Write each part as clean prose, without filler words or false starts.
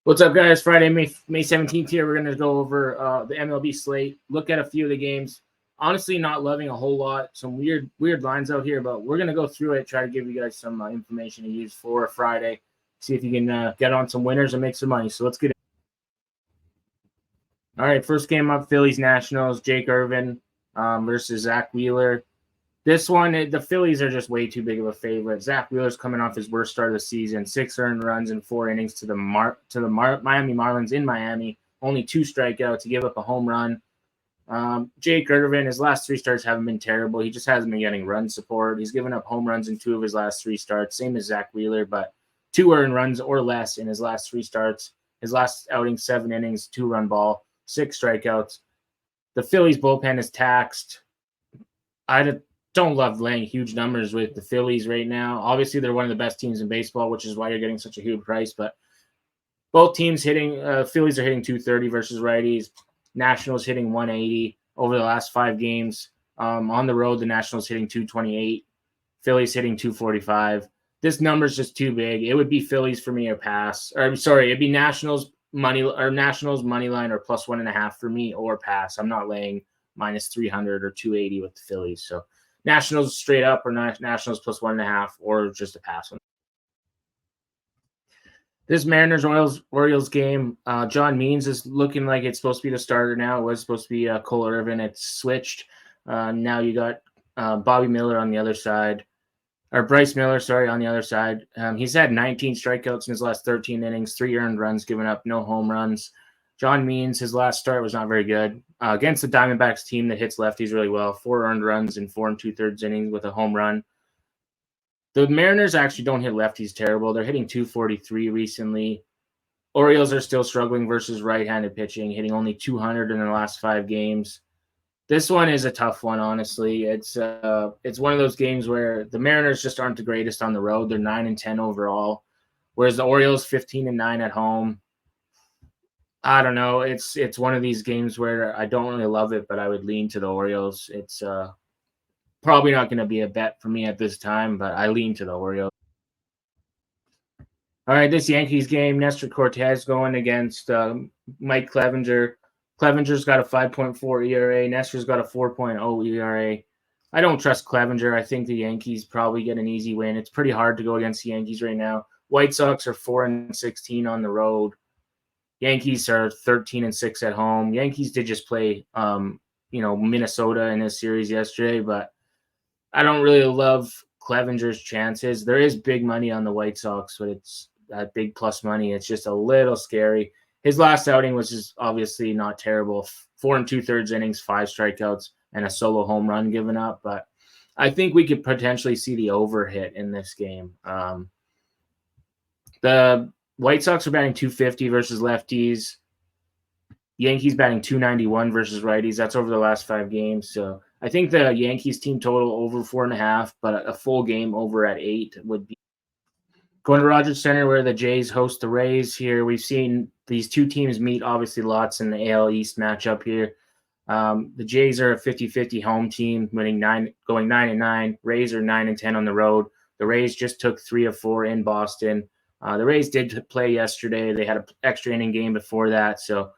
What's up, guys? Friday, May 17th here. We're going to go over the MLB slate, look at a few of the games. Honestly, not loving a whole lot. Some weird lines out here, but we're going to go through it, try to give you guys some information to use for Friday. See if you can get on some winners and make some money. So let's get it. All right, first game up, Phillies Nationals, Jake Irvin versus Zach Wheeler. This one, the Phillies are just way too big of a favorite. Zach Wheeler's coming off his worst start of the season, 6 earned runs in 4 innings to the Miami Marlins in Miami. Only 2 strikeouts. He gave up a home run. Jake Irvin, his last 3 starts haven't been terrible. He just hasn't been getting run support. He's given up home runs in 2 of his last 3 starts, same as Zach Wheeler, but 2 earned runs or less in his last 3 starts. His last outing, 7 innings, 2-run ball, 6 strikeouts. The Phillies bullpen is taxed. I don't love laying huge numbers with the Phillies right now. Obviously, they're one of the best teams in baseball, which is why you're getting such a huge price. But both teams Phillies are hitting 230 versus righties. Nationals hitting 180 over the last 5 games. On the road, the Nationals hitting 228. Phillies hitting 245. This number's just too big. It would be Phillies for me or pass. Or sorry, it'd be Nationals money line or plus 1.5 for me or pass. I'm not laying minus 300 or 280 with the Phillies. So Nationals straight up or Nationals plus 1.5 or just a pass one. This Mariners-Orioles game, John Means is looking like it's supposed to be the starter now. It was supposed to be Cole Irvin. It's switched. Now you got Bobby Miller on the other side. Or Bryce Miller, sorry, on the other side. He's had 19 strikeouts in his last 13 innings, 3 earned runs given up, no home runs. John Means, his last start was not very good. Against the Diamondbacks team that hits lefties really well, 4 earned runs in 4 2/3 innings with a home run. The Mariners actually don't hit lefties terrible. They're hitting 243 recently. Orioles are still struggling versus right-handed pitching, hitting only 200 in the last 5 games. This one is a tough one, honestly. It's one of those games where the Mariners just aren't the greatest on the road. They're 9-10 overall, whereas the Orioles 15-9 at home. I don't know. It's one of these games where I don't really love it, but I would lean to the Orioles. It's probably not going to be a bet for me at this time, but I lean to the Orioles. All right, this Yankees game, Nestor Cortez going against Mike Clevinger. Clevinger's got a 5.4 ERA. Nestor's got a 4.0 ERA. I don't trust Clevinger. I think the Yankees probably get an easy win. It's pretty hard to go against the Yankees right now. White Sox are 4-16 on the road. Yankees are 13-6 at home. Yankees did just play, Minnesota in this series yesterday, but I don't really love Clevinger's chances. There is big money on the White Sox, but it's that big plus money. It's just a little scary. His last outing was just obviously not terrible. 4 2/3 innings, 5 strikeouts, and a solo home run given up. But I think we could potentially see the over hit in this game. The White Sox are batting 250 versus lefties. Yankees batting 291 versus righties. That's over the last 5 games. So I think the Yankees team total over 4.5, but a full game over at 8 would be. Going to Rogers Center where the Jays host the Rays here. We've seen these 2 teams meet obviously lots in the AL East matchup here. The Jays are a 50-50 home team, going 9-9. Rays are 9-10 on the road. The Rays just took 3 of 4 in Boston. The Rays did play yesterday. They had an extra inning game before that, so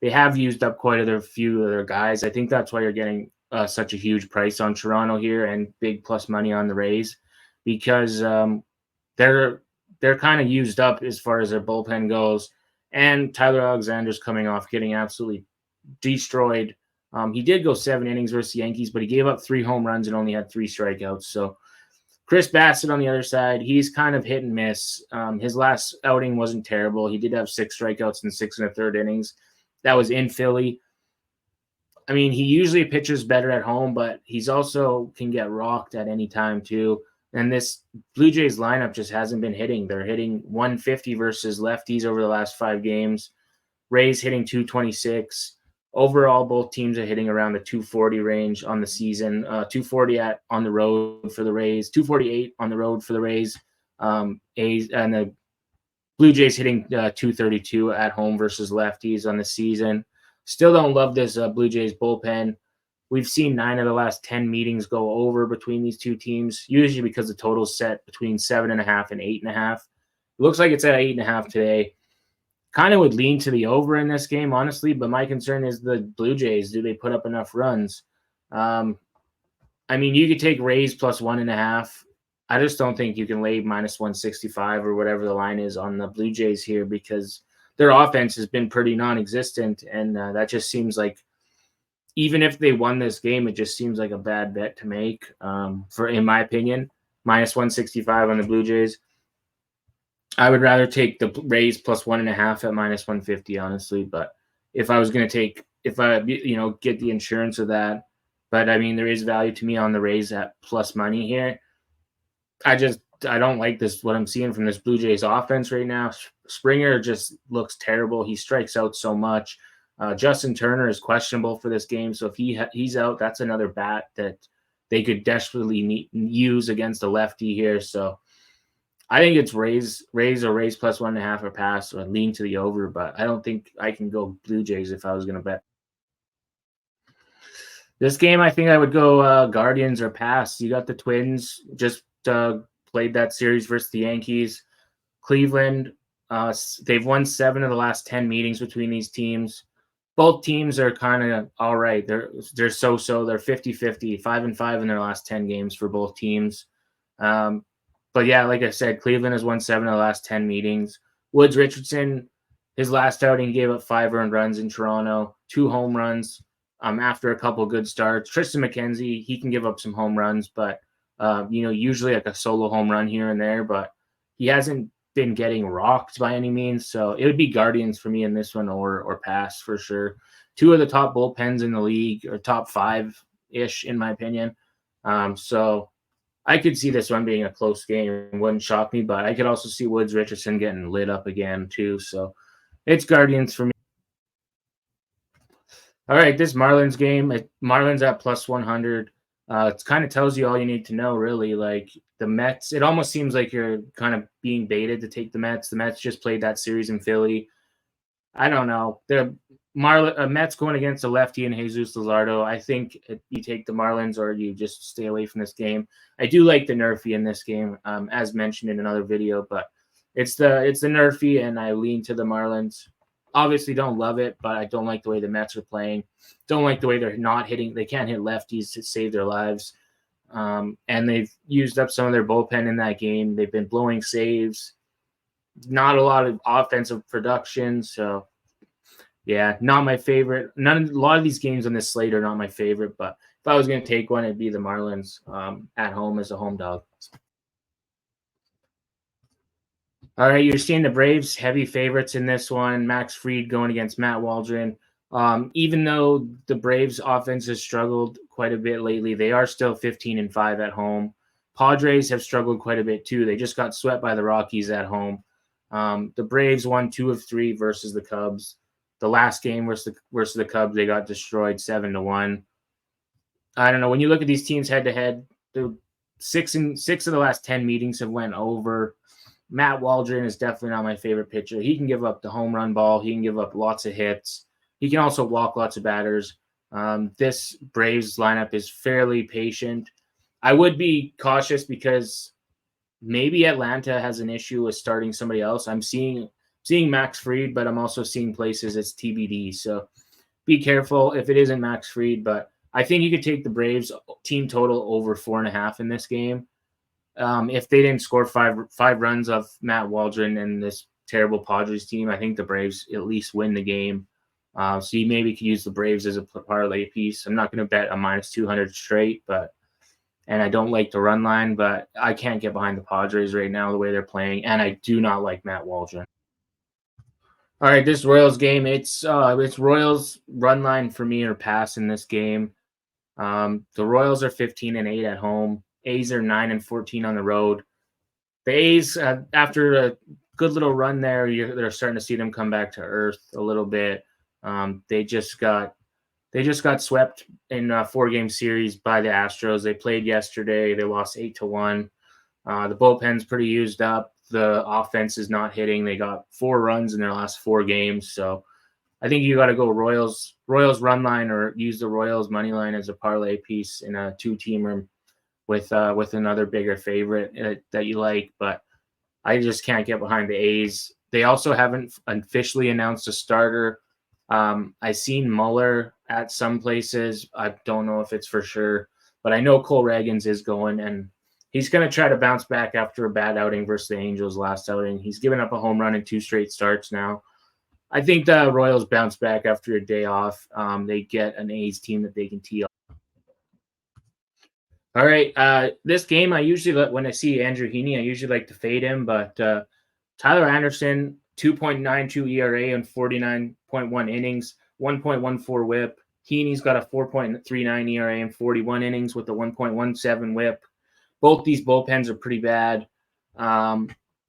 they have used up quite a few of their guys. I think that's why you're getting such a huge price on Toronto here and big plus money on the Rays, because they're kind of used up as far as their bullpen goes. And Tyler Alexander's coming off getting absolutely destroyed. He did go 7 innings versus the Yankees, but he gave up 3 home runs and only had 3 strikeouts. So Chris Bassett on the other side, he's kind of hit and miss. His last outing wasn't terrible. He did have 6 strikeouts in 6 1/3 innings. That was in Philly. I mean, he usually pitches better at home, but he's also can get rocked at any time too. And this Blue Jays lineup just hasn't been hitting. They're hitting 150 versus lefties over the last 5 games. Rays hitting 226. Overall, both teams are hitting around the 240 range on the season. 240 on the road for the Rays. 248 on the road for the Rays. And the Blue Jays hitting 232 at home versus lefties on the season. Still don't love this Blue Jays bullpen. We've seen 9 of the last 10 meetings go over between these 2 teams, usually because the total's set between 7.5 and 8.5. It looks like it's at 8.5 today. kind of would lean to the over in this game, honestly. But my concern is the Blue Jays. Do they put up enough runs? Um, I mean, you could take Rays plus 1.5. I just don't think you can lay minus 165 or whatever the line is on the Blue Jays here because their offense has been pretty non-existent, and that just seems like even if they won this game, it just seems like a bad bet to make. For in my opinion, minus 165 on the Blue Jays. I would rather take the Rays plus 1.5 at minus 150, honestly. But if I was going to if I get the insurance of that, but I mean there is value to me on the Rays at plus money here. I don't like this what I'm seeing from this Blue Jays offense right now. Springer just looks terrible. He strikes out so much. Justin Turner is questionable for this game, so if he's out, that's another bat that they could desperately use against a lefty here. So I think it's Rays or Rays plus 1.5 or pass or lean to the over, but I don't think I can go Blue Jays if I was going to bet. This game, I think I would go Guardians or pass. You got the Twins just played that series versus the Yankees. Cleveland, they've won 7 of the last 10 meetings between these teams. Both teams are kind of all right. They're so-so. They're 50-50, 5-5 in their last 10 games for both teams. But yeah, like I said, Cleveland has won 7 of the last 10 meetings. Woods Richardson, his last outing, gave up 5 earned runs in Toronto, 2 home runs after a couple good starts. Tristan McKenzie, he can give up some home runs, but usually like a solo home run here and there, but he hasn't been getting rocked by any means. So it would be Guardians for me in this one or pass for sure. 2 of the top bullpens in the league, or top 5-ish in my opinion. So I could see this one being a close game. It wouldn't shock me, but I could also see Woods Richardson getting lit up again too. So it's Guardians for me. All right, this Marlins game, Marlins at plus 100. It kind of tells you all you need to know, really. Like the Mets, it almost seems like you're kind of being baited to take the Mets. The Mets just played that series in Philly. I don't know. The Mets going against a lefty and Jesus Luzardo. I think you take the Marlins or you just stay away from this game. I do like the Nerfy in this game, as mentioned in another video, but it's the Nerfy, and I lean to the Marlins. Obviously, don't love it, but I don't like the way the Mets are playing. Don't like the way they're not hitting. They can't hit lefties to save their lives. And they've used up some of their bullpen in that game. They've been blowing saves. Not a lot of offensive production. So, yeah, not my favorite. A lot of these games on this slate are not my favorite, but if I was going to take one, it'd be the Marlins at home as a home dog. All right, you're seeing the Braves heavy favorites in this one. Max Fried going against Matt Waldron. Even though the Braves offense has struggled quite a bit lately, they are still 15-5 at home. Padres have struggled quite a bit too. They just got swept by the Rockies at home. The Braves won 2 of 3 versus the Cubs. The last game versus the Cubs, they got destroyed 7-1. I don't know. When you look at these teams head to head, the 6 of the last 10 meetings have went over. Matt Waldron is definitely not my favorite pitcher. He can give up the home run ball. He can give up lots of hits. He can also walk lots of batters. This Braves lineup is fairly patient. I would be cautious because maybe Atlanta has an issue with starting somebody else. I'm seeing Max Fried, but I'm also seeing places it's TBD. So be careful if it isn't Max Fried. But I think you could take the Braves team total over 4.5 in this game. If they didn't score five runs of Matt Waldron and this terrible Padres team, I think the Braves at least win the game. So you maybe could use the Braves as a parlay piece. I'm not going to bet a minus 200 straight, and I don't like the run line, but I can't get behind the Padres right now the way they're playing, and I do not like Matt Waldron. All right, this Royals game, it's Royals run line for me or pass in this game. The Royals are 15-8 at home. A's are 9-14 on the road. The A's, after a good little run there, they're starting to see them come back to earth a little bit. They just got swept in a 4-game series by the Astros. They played yesterday. They lost 8-1. The bullpen's pretty used up. The offense is not hitting. They got 4 runs in their last 4 games. So I think you got to go Royals run line or use the Royals money line as a parlay piece in a 2-teamer with another bigger favorite that you like. But I just can't get behind the A's. They also haven't officially announced a starter. I've seen Mueller at some places. I don't know if it's for sure, but I know Cole Reagans is going, and he's going to try to bounce back after a bad outing versus the Angels last outing. He's given up a home run in 2 straight starts now. I think the Royals bounce back after a day off. They get an A's team that they can tee up. All right. This game, I usually, when I see Andrew Heaney, I usually like to fade him, but Tyler Anderson, 2.92 ERA and 49.1 innings, 1.14 whip. Heaney's got a 4.39 ERA and 41 innings with a 1.17 whip. Both these bullpens are pretty bad,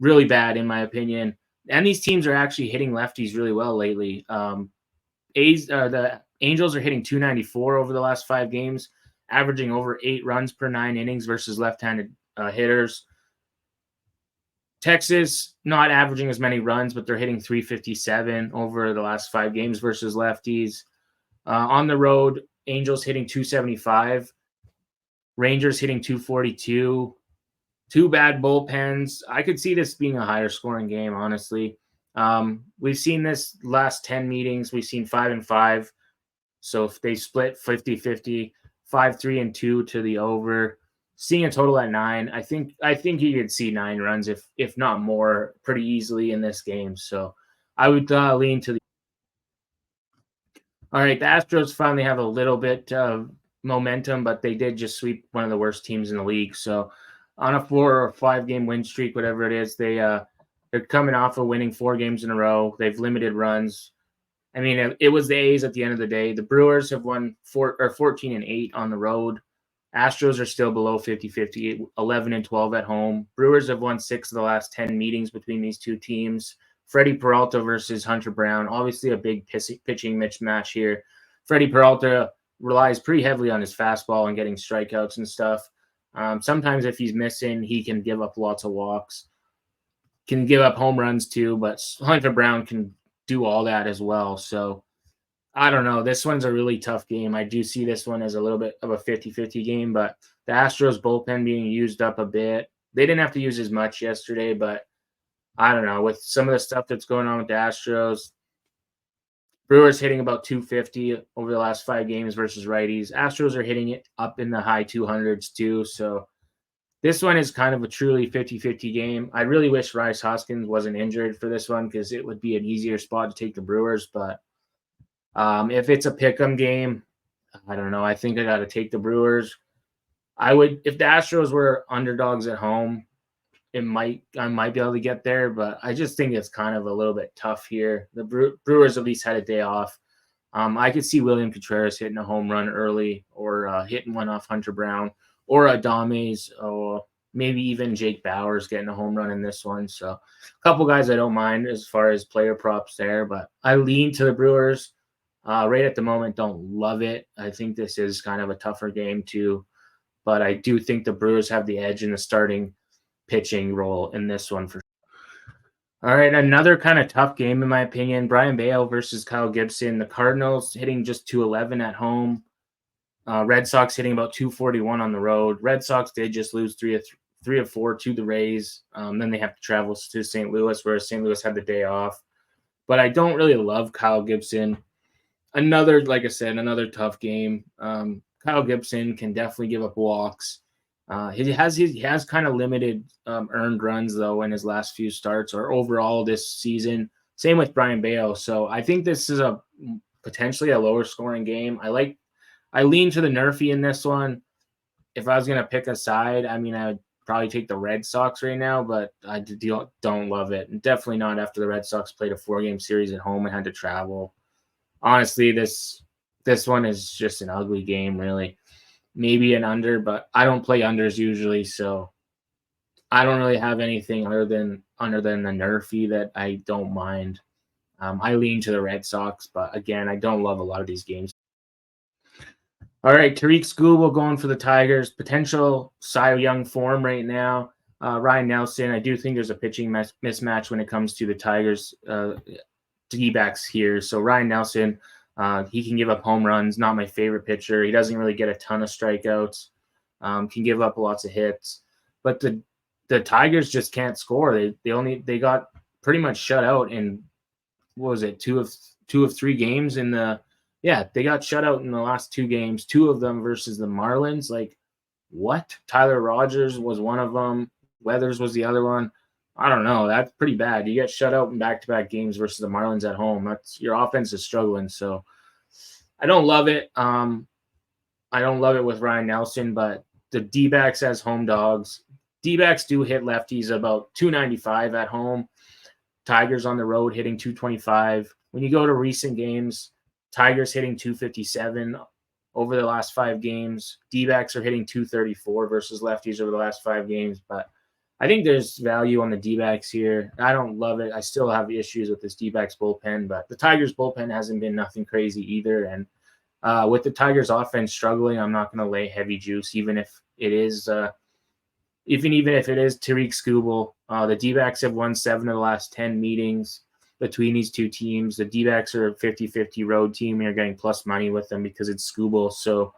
really bad in my opinion. And these teams are actually hitting lefties really well lately. The Angels are hitting 294 over the last 5 games, averaging over 8 runs per 9 innings versus left-handed hitters. Texas not averaging as many runs, but they're hitting 357 over the last 5 games versus lefties. On the road, Angels hitting 275, Rangers hitting 242. 2 bad bullpens. I could see this being a higher scoring game, honestly. We've seen this last 10 meetings. We've seen 5-5. So if they split 50-50, 5-3-2 to the over, seeing a total at 9, I think you could see 9 runs, if not more, pretty easily in this game. So I would lean to the. All right, the Astros finally have a little bit of momentum, but they did just sweep one of the worst teams in the league. So on a 4 or 5 game win streak, whatever it is, they're coming off of winning 4 games in a row. They've limited runs. I mean, it was the A's at the end of the day. The Brewers have won 14-8 on the road. Astros are still below 50-50, 11-12 at home. Brewers have won 6 of the last 10 meetings between these two teams. Freddie Peralta versus Hunter Brown, obviously a big pitching mismatch here. Freddie Peralta relies pretty heavily on his fastball and getting strikeouts and stuff. Sometimes if he's missing, he can give up lots of walks, can give up home runs too, but Hunter Brown can do all that as well. So I don't know. This one's a really tough game. I do see this one as a little bit of a 50-50 game, but the Astros bullpen being used up a bit. They didn't have to use as much yesterday, but I don't know. With some of the stuff that's going on with the Astros, Brewers hitting about 250 over the last 5 games versus righties. Astros are hitting it up in the high 200s too. So this one is kind of a truly 50-50 game. I really wish Rhys Hoskins wasn't injured for this one because it would be an easier spot to take the Brewers. But if it's a pick'em game, I don't know. I think I got to take the Brewers. I would, if the Astros were underdogs at home, I might be able to get there, but I just think it's kind of a little bit tough here. The Brewers at least had a day off. I could see William Contreras hitting a home run early, or hitting one off Hunter Brown, or Adames, or maybe even Jake Bauers getting a home run in this one. So a couple guys I don't mind as far as player props there, but I lean to the Brewers. Right at the moment, don't love it. I think this is kind of a tougher game too, but I do think the Brewers have the edge in the starting pitching role in this one for sure. All right, another kind of tough game in my opinion. Brian Bale versus Kyle Gibson. The Cardinals hitting just 211 at home. Red Sox hitting about 241 on the road. Red Sox did just lose 3 of 4 to the Rays. Then they have to travel to St. Louis, whereas St. Louis had the day off. But I don't really love Kyle Gibson. Like I said, another tough game. Kyle Gibson can definitely give up walks. He has kind of limited earned runs though in his last few starts or overall this season. Same with Brian Bale. So I think this is a potentially a lower scoring game. I lean to the Nerfy in this one. If I was gonna pick a side, I mean I would probably take the Red Sox right now, but I don't love it. And definitely not after the Red Sox played a 4-game series at home and had to travel. Honestly, this one is just an ugly game, really. Maybe an under, but I don't play unders usually, so I don't really have anything other than the Nerfy that I don't mind. I lean to the Red Sox, but again, I don't love a lot of these games. All right, Tariq Skubal going for the Tigers. Potential Cy Young form right now. Ryan Nelson, I do think there's a pitching mismatch when it comes to the Tigers D-backs here. So Ryan Nelson, he can give up home runs. Not my favorite pitcher. He doesn't really get a ton of strikeouts. Can give up lots of hits. But the Tigers just can't score. They got pretty much shut out in, what was it, two of three games in the they got shut out in the last two games, two of them versus the Marlins. Like, what? Tyler Rogers was one of them. Weathers was the other one. I don't know. That's pretty bad. You get shut out in back-to-back games versus the Marlins at home. That's your offense is struggling. So I don't love it. I don't love it with Ryan Nelson, but the D-backs as home dogs. D-backs do hit lefties about 295 at home. Tigers on the road hitting 225. When you go to recent games, Tigers hitting 257 over the last 5 games. D-backs are hitting 234 versus lefties over the last 5 games. But I think there's value on the D-backs here. I don't love it. I still have issues with this D-backs bullpen, but the Tigers bullpen hasn't been nothing crazy either. And with the Tigers offense struggling, I'm not going to lay heavy juice, even if it is even if it is Tariq Skubal. The D-backs have won 7 of the last 10 meetings between these two teams. The D-backs are a 50-50 road team. You're getting plus money with them because it's Skubal. So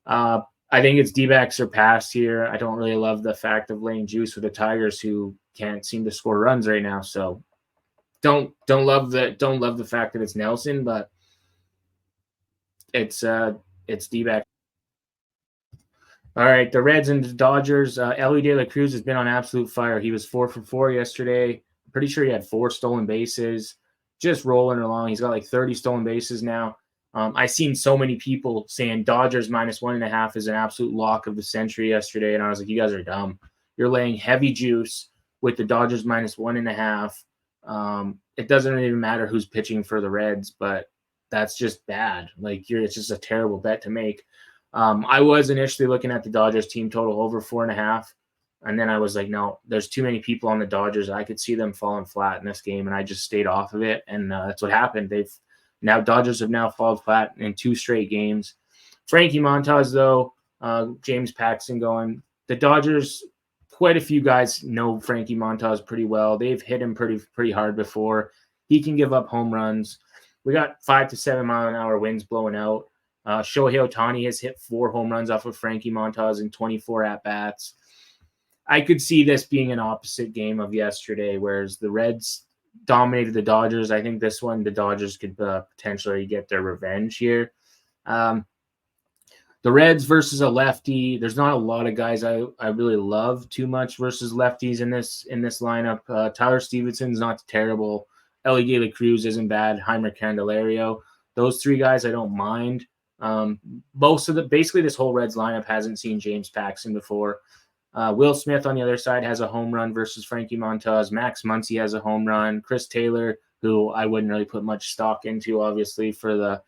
I think it's D-backs are past here. I don't really love the fact of laying juice with the Tigers, who can't seem to score runs right now. So don't love the fact that it's Nelson, but it's D-backs. All right, the Reds and the Dodgers. Elly De La Cruz has been on absolute fire. He was 4 for 4 yesterday. I'm pretty sure he had 4 stolen bases. Just rolling along. He's got like 30 stolen bases now. I've seen so many people saying Dodgers -1.5 is an absolute lock of the century yesterday, and I was like, you guys are dumb. You're laying heavy juice with the Dodgers -1.5. It doesn't even matter who's pitching for the Reds, but that's just bad. Like, it's just a terrible bet to make. I was initially looking at the Dodgers team total over 4.5. And then I was like, no, there's too many people on the Dodgers. I could see them falling flat in this game. And I just stayed off of it. And that's what happened. Dodgers have now fallen flat in 2 straight games. Frankie Montas, though, James Paxton going. The Dodgers, quite a few guys know Frankie Montas pretty well. They've hit him pretty hard before. He can give up home runs. We got 5 to 7 mile an hour winds blowing out. Shohei Ohtani has hit 4 home runs off of Frankie Montas in 24 at-bats. I could see this being an opposite game of yesterday, whereas the Reds dominated the Dodgers. I think this one, the Dodgers could potentially get their revenge here. The Reds versus a lefty. There's not a lot of guys I really love too much versus lefties in this lineup. Tyler Stevenson's not terrible. Elly De La Cruz isn't bad. Heimer Candelario. Those 3 guys I don't mind. Basically this whole Reds lineup hasn't seen James Paxton before. Will Smith on the other side has a home run versus Frankie Montas. Max Muncy has a home run. Chris Taylor, who I wouldn't really put much stock into, obviously, for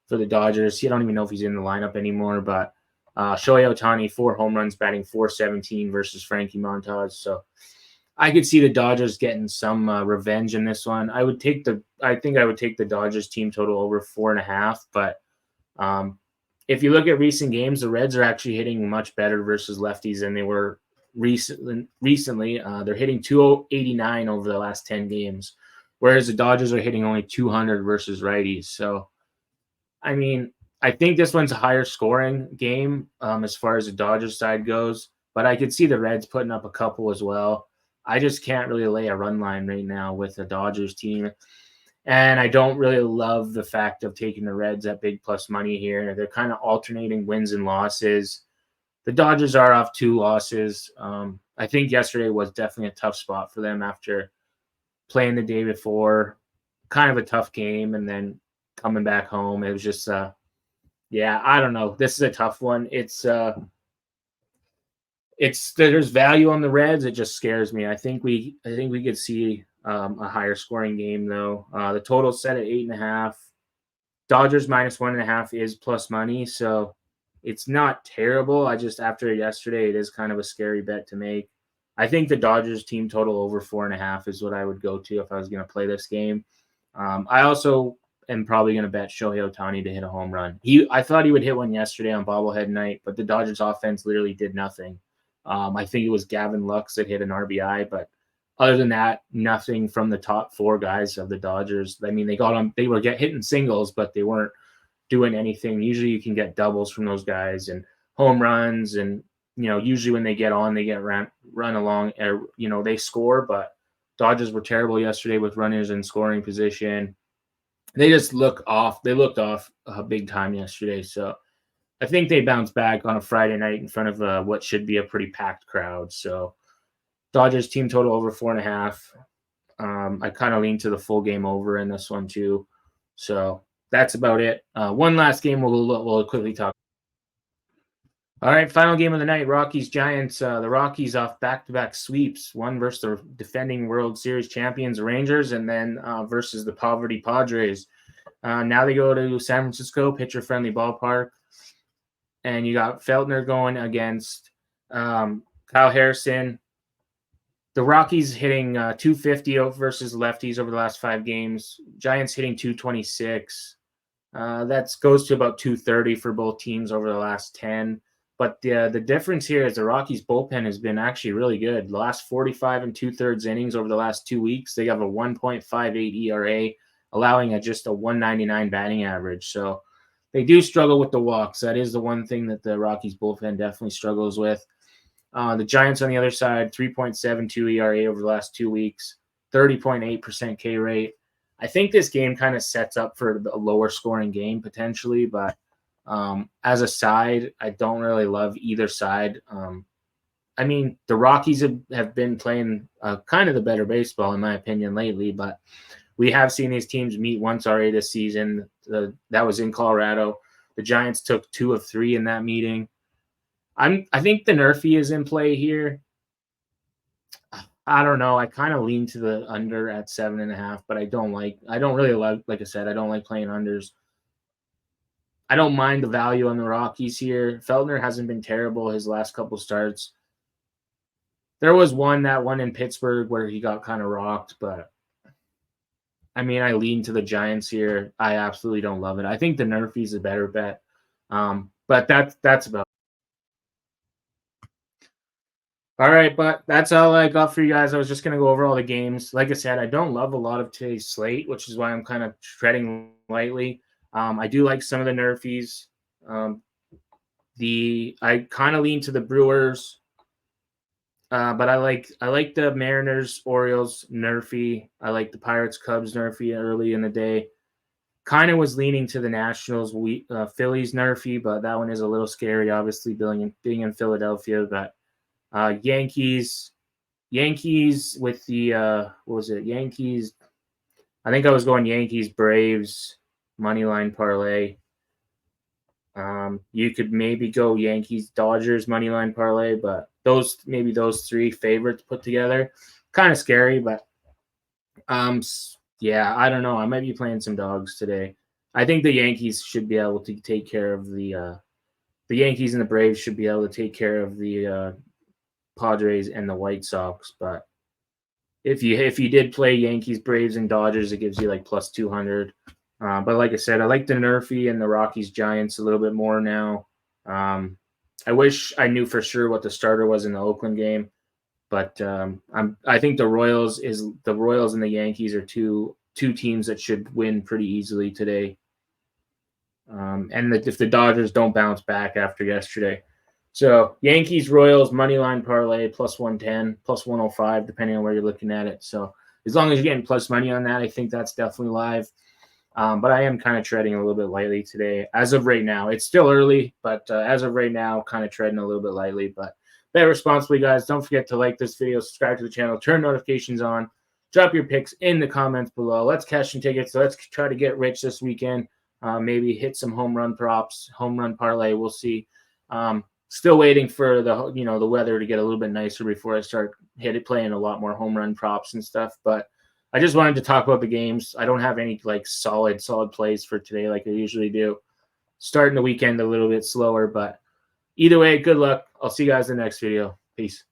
the Dodgers. You don't even know if he's in the lineup anymore, but Shohei Ohtani, 4 home runs, batting .417 versus Frankie Montas. So I could see the Dodgers getting some revenge in this one. I think I would take the Dodgers team total over 4.5, but if you look at recent games, the Reds are actually hitting much better versus lefties than they were recently. They're hitting 289 over the last 10 games, whereas the Dodgers are hitting only 200 versus righties. So, I mean, I think this one's a higher scoring game as far as the Dodgers side goes, but I could see the Reds putting up a couple as well. I just can't really lay a run line right now with the Dodgers team. And I don't really love the fact of taking the Reds at big plus money here. They're kind of alternating wins and losses. The Dodgers are off 2 losses. I think yesterday was definitely a tough spot for them after playing the day before. Kind of a tough game, and then coming back home. It was just, I don't know. This is a tough one. There's value on the Reds. It just scares me. I think we could see a higher scoring game, though. The total set at 8.5. Dodgers -1.5 is plus money, so it's not terrible. After yesterday, it is kind of a scary bet to make. I think the Dodgers team total over 4.5 is what I would go to if I was going to play this game. I also am probably going to bet Shohei Ohtani to hit a home run. I thought he would hit one yesterday on bobblehead night, but the Dodgers offense literally did nothing. I think it was Gavin Lux that hit an RBI, but other than that, nothing from the top 4 guys of the Dodgers. I mean, they were hitting singles, but they weren't doing anything. Usually you can get doubles from those guys and home runs, and usually when they get on, they get run along, they score, but Dodgers were terrible yesterday with runners in scoring position. They just look off. They looked off big time yesterday. So I think they bounced back on a Friday night in front of what should be a pretty packed crowd. So Dodgers team total over 4.5. I kind of lean to the full game over in this one too. So that's about it. One last game we'll quickly talk. All right, final game of the night, Rockies-Giants. The Rockies off back-to-back sweeps, one versus the defending World Series champions Rangers, and then versus the poverty Padres. Now they go to San Francisco, pitcher-friendly ballpark, and you got Feltner going against Kyle Harrison. The Rockies hitting 250 versus lefties over the last 5 games. Giants hitting 226. That goes to about 230 for both teams over the last 10. But the difference here is the Rockies bullpen has been actually really good. The last 45 and 2/3 innings over the last 2 weeks, they have a 1.58 ERA, allowing just a 199 batting average. So they do struggle with the walks. That is the one thing that the Rockies bullpen definitely struggles with. The Giants on the other side, 3.72 ERA over the last 2 weeks, 30.8% K rate. I think this game kind of sets up for a lower scoring game potentially, but as a side, I don't really love either side. I mean, the Rockies have been playing kind of the better baseball, in my opinion, lately, but we have seen these teams meet once already this season. That was in Colorado. The Giants took 2 of 3 in that meeting. I think the Nerfy is in play here. I don't know. I kind of lean to the under at 7.5, but I don't really like I said, I don't like playing unders. I don't mind the value on the Rockies here. Feltner hasn't been terrible his last couple starts. There was that one in Pittsburgh where he got kind of rocked, but I mean, I lean to the Giants here. I absolutely don't love it. I think the Nerfy's a better bet. But that's about it. All right, but that's all I got for you guys. I was just going to go over all the games. Like I said, I don't love a lot of today's slate, which is why I'm kind of treading lightly. I do like some of the Nerfies. I kind of lean to the Brewers, but I like the Mariners, Orioles Nerfy. I like the Pirates, Cubs Nerfy early in the day. Kind of was leaning to the Nationals, Phillies Nerfy, but that one is a little scary, obviously being in Philadelphia. But Yankees with the what was it? Yankees. I think I was going Yankees, Braves, moneyline parlay. You could maybe go Yankees, Dodgers moneyline parlay, but those 3 favorites put together, kind of scary. But yeah, I don't know. I might be playing some dogs today. I think the Yankees should be able to take care of the Yankees, and the Braves should be able to take care of the Padres and the White Sox. But if you did play Yankees, Braves, and Dodgers, it gives you like plus 200. But like I said, I like the Nerfy and the Rockies Giants a little bit more now. I wish I knew for sure what the starter was in the Oakland game, but I think the Royals and the Yankees are two teams that should win pretty easily today. And if the Dodgers don't bounce back after yesterday. So Yankees, Royals, moneyline parlay, plus 110, plus 105, depending on where you're looking at it. So as long as you're getting plus money on that, I think that's definitely live. But I am kind of treading a little bit lightly today. As of right now, it's still early, but as of right now, kind of treading a little bit lightly. But bet responsibly, guys. Don't forget to like this video, subscribe to the channel, turn notifications on, drop your picks in the comments below. Let's cash some tickets. Let's try to get rich this weekend. Maybe hit some home run props, home run parlay. We'll see. Still waiting for the weather to get a little bit nicer before I start playing a lot more home run props and stuff. But I just wanted to talk about the games. I don't have any like solid plays for today like I usually do. Starting the weekend a little bit slower, but either way, good luck. I'll see you guys in the next video. Peace.